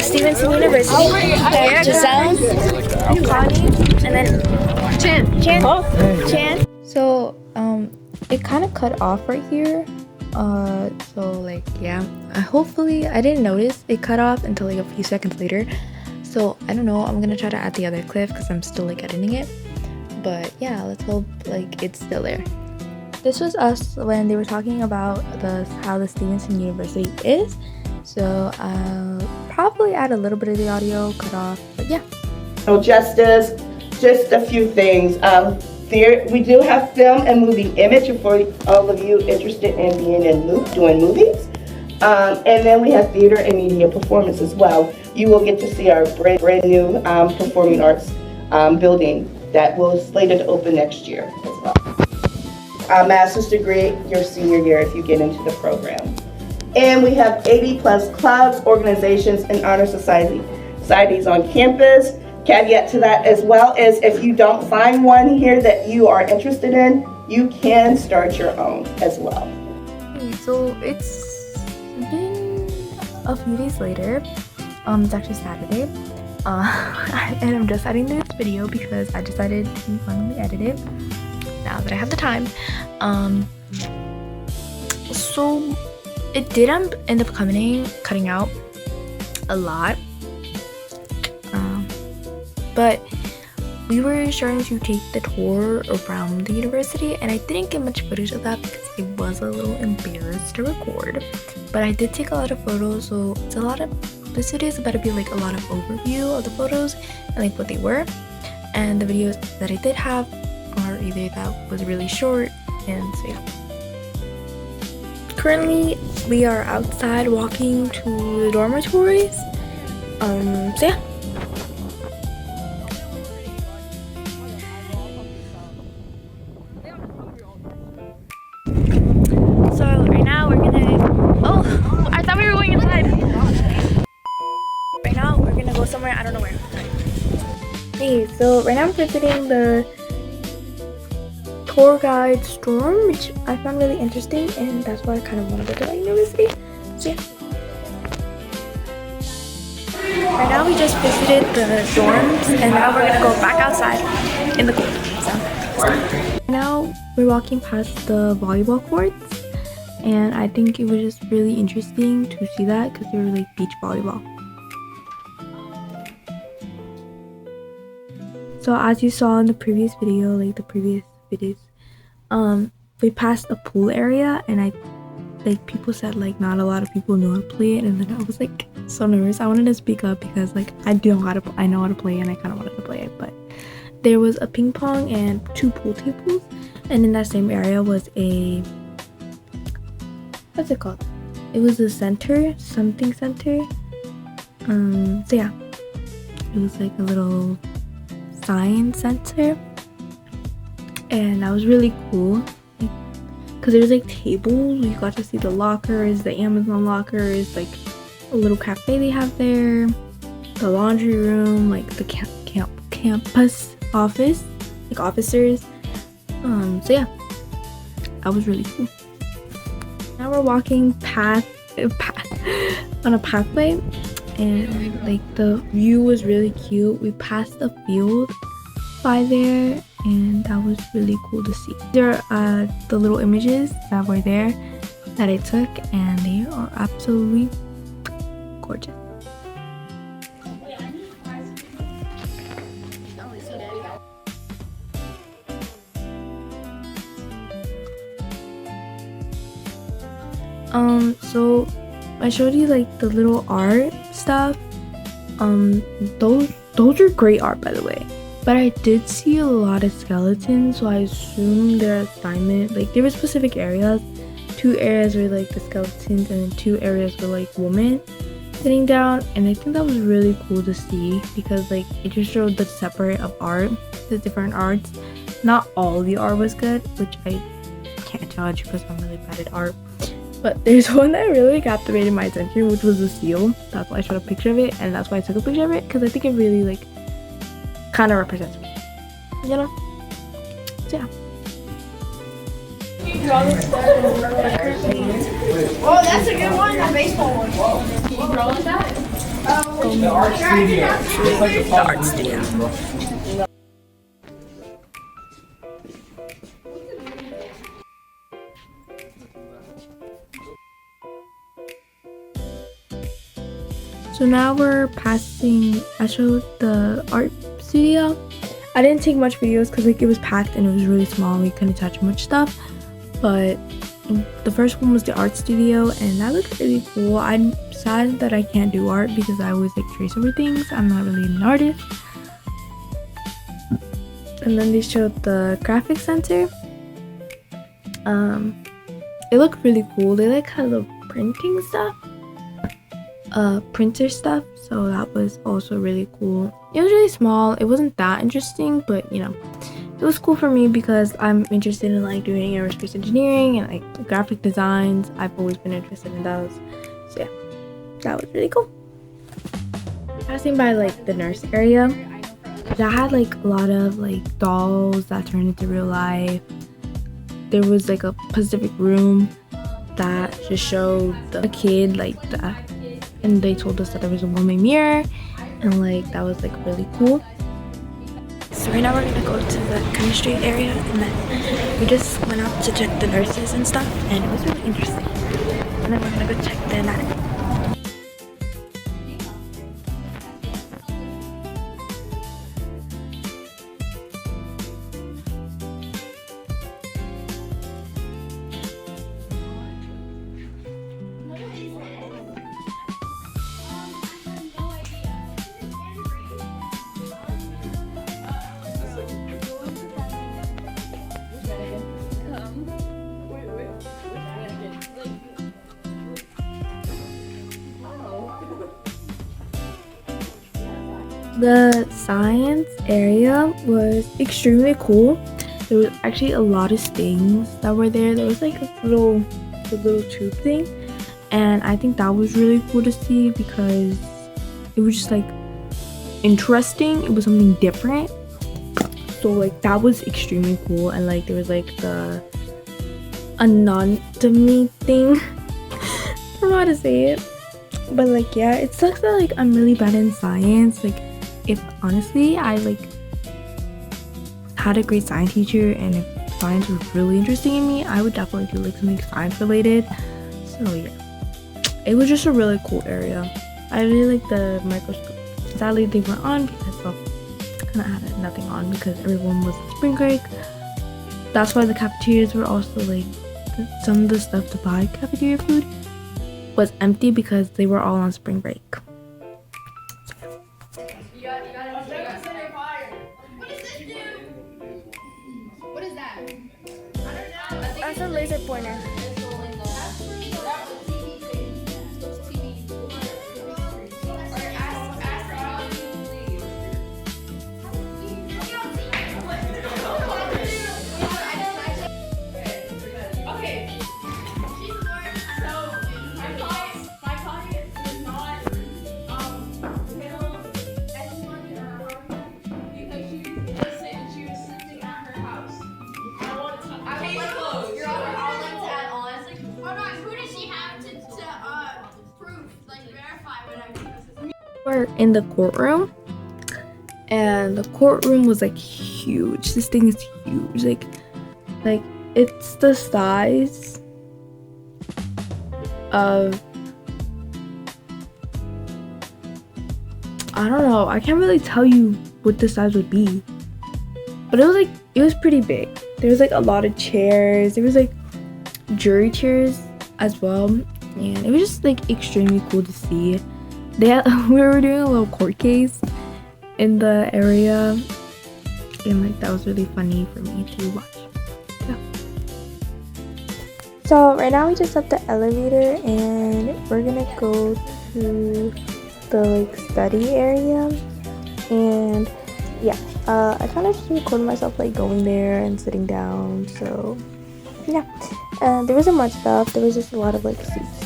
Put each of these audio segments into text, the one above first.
Stevenson University. Giselle, Connie, and then Chan. So it kind of cut off right here. So like yeah, hopefully I didn't notice it cut off until like a few seconds later. So I don't know. I'm gonna try to add the other clip because I'm still like editing it. But yeah, let's hope like it's still there. This was us when they were talking about how the Stevenson University is. So I'll probably add a little bit of the audio cut off, but yeah. Just a few things. We do have film and moving image for all of you interested in being in doing movies. And then we have theater and media performance as well. You will get to see our brand new performing arts building that will slated to open next year as well. Master's degree your senior year if you get into the program. And we have 80+ clubs, organizations, and honor societies on campus. Caveat to that as well is if you don't find one here that you are interested in, you can start your own as well. So it's been a few days later. It's actually Saturday. And I'm just editing this video because I decided to finally edit it now that I have the time. So it did end up cutting out a lot. But we were starting to take the tour around the university, and I didn't get much footage of that because I was a little embarrassed to record. But I did take a lot of photos, so it's this video is about to be like a lot of overview of the photos and like what they were. And the videos that I did have are either that was really short, and so yeah. Currently, we are outside walking to the dormitories. So yeah. So right now we're gonna. Oh, I thought we were going inside. Right now we're gonna go somewhere. I don't know where. Hey, so right now I'm visiting the tour guide storm, which I found really interesting, and that's why I kind of want to go to that university. So yeah. Right now we just visited the dorms, and now we're gonna go back outside in the cold. So now we're walking past the volleyball courts, and I think it was just really interesting to see that because they were like beach volleyball. So as you saw in the previous video, like the previous videos, we passed a pool area, and people said like not a lot of people know how to play it, and then I was like so nervous. I wanted to speak up because like I know how to play, and I kind of wanted to play it. But there was a ping pong and 2 pool tables, and in that same area was a, what's it called? It was a something center. So yeah, it was like a little science center, and that was really cool because there was like tables. You got to see the lockers, the Amazon lockers, like a little cafe they have there, the laundry room, like the campus office, like officers. So yeah, that was really cool. Now we're walking on a pathway, and like the view was really cute. We passed a field by there, and that was really cool to see. There are the little images that were there that I took, and they are absolutely gorgeous. So I showed you like the little art stuff. Those are great art, by the way. But I did see a lot of skeletons, so I assumed their assignment, like there were specific areas. 2 areas were like the skeletons, and then 2 areas were like women sitting down, and I think that was really cool to see because like it just showed the separate of art, the different arts. Not all the art was good, which I can't judge because I'm really bad at art. But there's one that really captivated my attention, which was the seal. That's why I showed a picture of it, and that's why I took a picture of it, because I think it really like kind of represents me, you know? So yeah. Oh, that's a good one, the baseball one. Can you draw like that? The art studio. It's like the art studio. So now we're passing. I showed the art studio. I didn't take much videos because like it was packed and it was really small. We couldn't touch much stuff. But the first one was the art studio, and that looked really cool. I'm sad that I can't do art because I always like trace over things. I'm not really an artist. And then they showed the graphic center. It looked really cool. They like had the printing stuff. Printer stuff, so that was also really cool. It was really small. It wasn't that interesting, but you know, it was cool for me because I'm interested in like doing aerospace engineering and like graphic designs. I've always been interested in those, so yeah, that was really cool. Passing by like the nurse area, that had like a lot of like dolls that turned into real life. There was like a Pacific room that just showed the kid like that. And they told us that there was a one-way mirror, and like that was like really cool. So right now we're gonna go to the chemistry area, and then we just went out to check the nurses and stuff, and it was really interesting. And then we're gonna go check the anatomy. The science area was extremely cool. There was actually a lot of things that were there. There was like a little tube thing, and I think that was really cool to see because it was just like interesting. It was something different. So like that was extremely cool, and like there was like the anatomy thing. I don't know how to say it, but like yeah, it sucks that like I'm really bad in science. Like if honestly I like had a great science teacher, and if science was really interesting in me, I would definitely do like something science related. So yeah, it was just a really cool area. I really like the microscope. Sadly they weren't on because well, kind of had nothing on because everyone was on spring break. That's why the cafeterias were also like, some of the stuff to buy cafeteria food was empty because they were all on spring break. What is that? That's a laser pointer. We're in the courtroom, and the courtroom was like huge. This thing is huge. Like it's the size of, I don't know. I can't really tell you what the size would be, but it was pretty big. There was like a lot of chairs. There was like jury chairs as well, and it was just like extremely cool to see. We were doing a little court case in the area, and like that was really funny for me to watch. Yeah. So right now we just left the elevator, and we're gonna go to the like study area. And yeah, I kind of just recorded myself like going there and sitting down. So yeah, there wasn't much stuff. There was just a lot of like seats.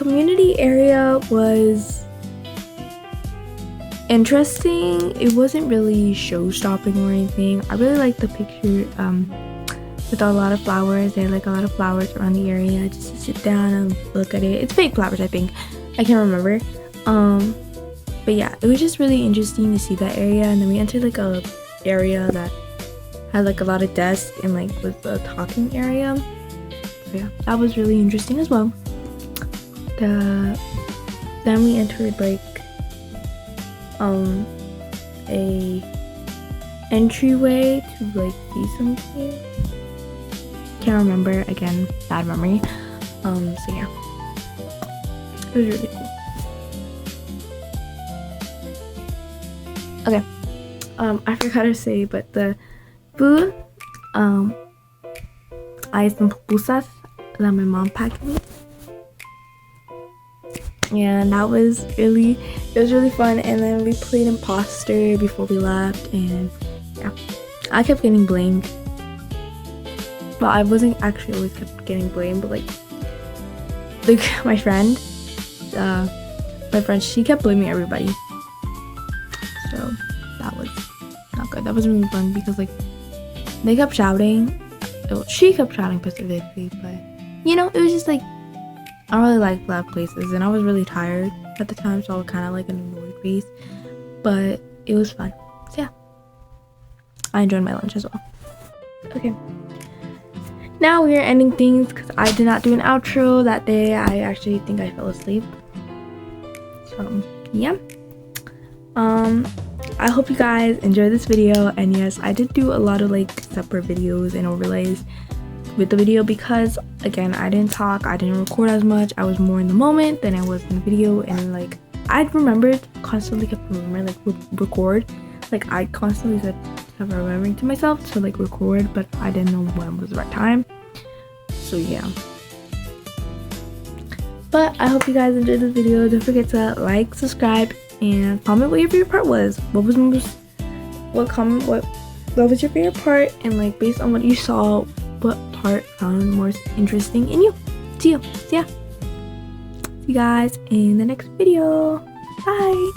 community area was interesting. It wasn't really show-stopping or anything. I really liked the picture with a lot of flowers. They had like a lot of flowers around the area just to sit down and look at it. It's fake flowers, I think. I can't remember. But yeah, it was just really interesting to see that area. And then we entered like a area that had like a lot of desks and like was a talking area. So yeah, that was really interesting as well. Then we entered like a entryway to like see something. Can't remember, again, bad memory. So yeah, it was really cool. Okay, I forgot to say, but the food, I had some pupusas that my mom packed me, and it was really fun. And then we played imposter before we left, and yeah, I kept getting blamed. Well, I wasn't actually always kept getting blamed, but like my friend, she kept blaming everybody. So that was not good. That wasn't really fun because like they kept shouting. Well, she kept shouting specifically, but you know, it was just like I don't really like loud places, and I was really tired at the time, so I was kind of like an annoyed face. But it was fun. So yeah, I enjoyed my lunch as well. Okay. Now we are ending things because I did not do an outro that day. I actually think I fell asleep. So yeah. I hope you guys enjoyed this video, and yes, I did do a lot of like separate videos and overlays with the video because again, I didn't talk, I didn't record as much. I was more in the moment than I was in the video, and like I constantly kept remembering like record. Like I constantly said kept remembering to myself to like record, but I didn't know when was the right time. So yeah. But I hope you guys enjoyed this video. Don't forget to like, subscribe, and comment what your favorite part was. What was your favorite part, and like based on what you saw, what part found most interesting in you. See you. So yeah. See you guys in the next video. Bye.